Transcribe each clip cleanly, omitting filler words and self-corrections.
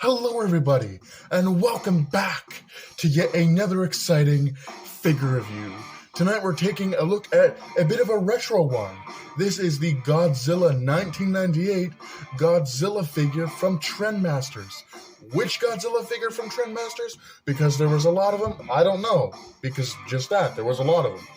Hello everybody, and welcome back to yet another exciting figure review. Tonight we're taking a look at a bit of a retro one. This is the Godzilla 1998 Godzilla figure from Trendmasters. Which Godzilla figure from Trendmasters? Because there was a lot of them? I don't know, because just that, there was a lot of them.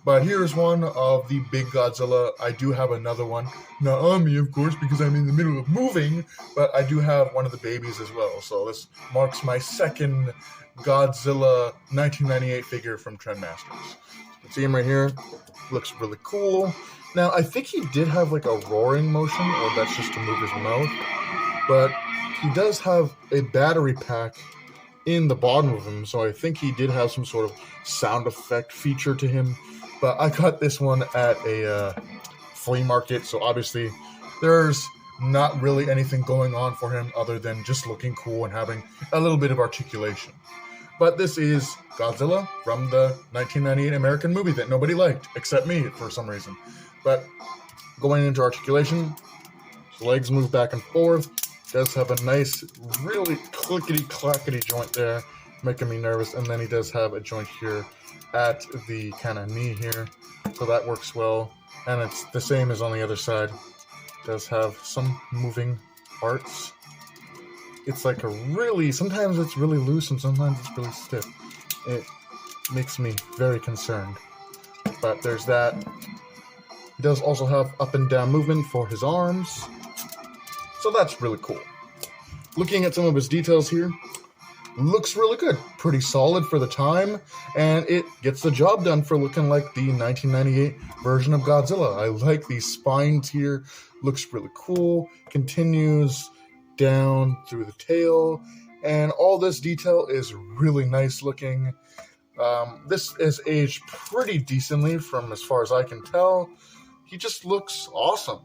But here's one of the big Godzilla. I do have another one. Not on me, of course, because I'm in the middle of moving, but I do have one of the babies as well. So this marks my second Godzilla 1998 figure from Trendmasters. You can see him right here. Looks really cool. Now, I think he did have like a roaring motion, or that's just to move his mouth. But he does have a battery pack in the bottom of him, so I think he did have some sort of sound effect feature to him. But I got this one at a flea market, so obviously there's not really anything going on for him other than just looking cool and having a little bit of articulation. But this is Godzilla from the 1998 American movie that nobody liked, except me for some reason. But going into articulation, his legs move back and forth. Does have a nice, really clickety-clackety joint there, making me nervous. And then he does have a joint here at the kind of knee here, so that works well. And it's the same as on the other side. Does have some moving parts. It's like a really, sometimes it's really loose and sometimes it's really stiff. It makes me very concerned. But there's that. He does also have up and down movement for his arms. So that's really cool. Looking at some of his details here, looks really good. Pretty solid for the time, and it gets the job done for looking like the 1998 version of Godzilla. I like these spines here. Looks really cool. Continues down through the tail, and all this detail is really nice looking. This is aged pretty decently from as far as I can tell. He just looks awesome.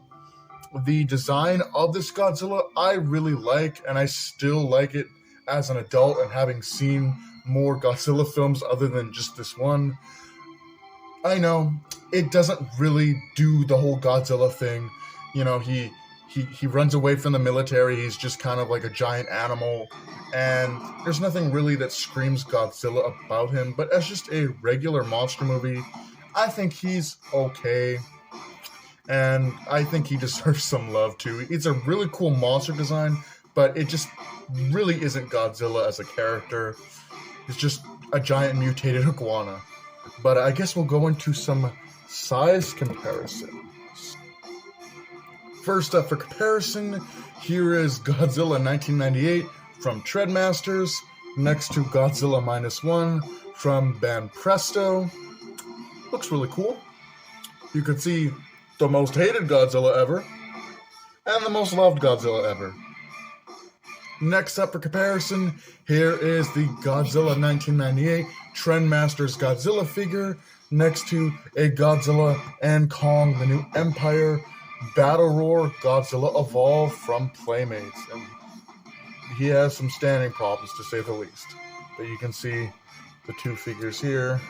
The design of this Godzilla I really like, and I still like it as an adult, and having seen more Godzilla films other than just this one. I know it doesn't really do the whole Godzilla thing. You know, he runs away from the military. He's just kind of like a giant animal, and there's nothing really that screams Godzilla about him. But as just a regular monster movie, I think he's okay. And I think he deserves some love too. It's a really cool monster design, but it just really isn't Godzilla as a character. It's just a giant mutated iguana. But I guess we'll go into some size comparisons. First up for comparison, here is Godzilla 1998 from Trendmasters, next to Godzilla -1 from Banpresto. Looks really cool. You can see the most hated Godzilla ever, and the most loved Godzilla ever. Next up for comparison, here is the Godzilla 1998 Trendmasters Godzilla figure, next to a Godzilla and Kong the New Empire Battle Roar Godzilla Evolved from Playmates. And he has some standing problems, to say the least. But you can see the two figures here,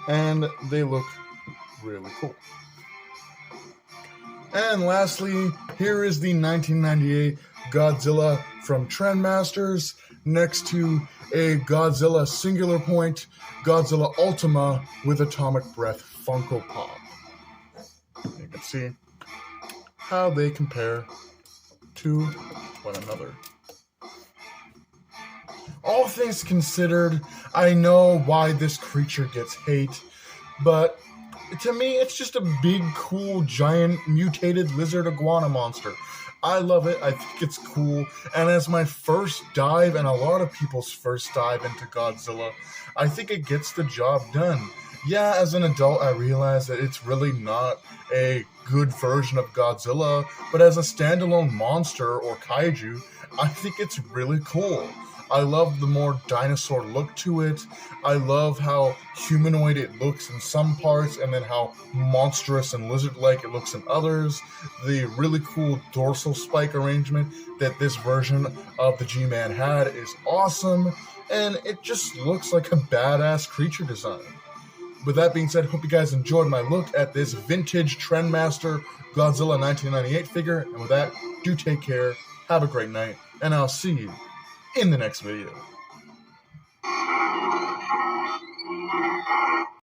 and they look really cool. And lastly, here is the 1998 Godzilla from Trendmasters, next to a Godzilla Singular Point Godzilla Ultima with Atomic Breath Funko Pop. You can see how they compare to one another. All things considered, I know why this creature gets hate, but to me, it's just a big, cool, giant, mutated lizard iguana monster. I love it. I think it's cool. And as my first dive, and a lot of people's first dive into Godzilla, I think it gets the job done. Yeah, as an adult, I realize that it's really not a good version of Godzilla, but as a standalone monster or kaiju, I think it's really cool. I love the more dinosaur look to it. I love how humanoid it looks in some parts, and then how monstrous and lizard-like it looks in others. The really cool dorsal spike arrangement that this version of the G-Man had is awesome, and it just looks like a badass creature design. With that being said, hope you guys enjoyed my look at this vintage Trendmaster Godzilla 1998 figure, and with that, do take care, have a great night, and I'll see you in the next video.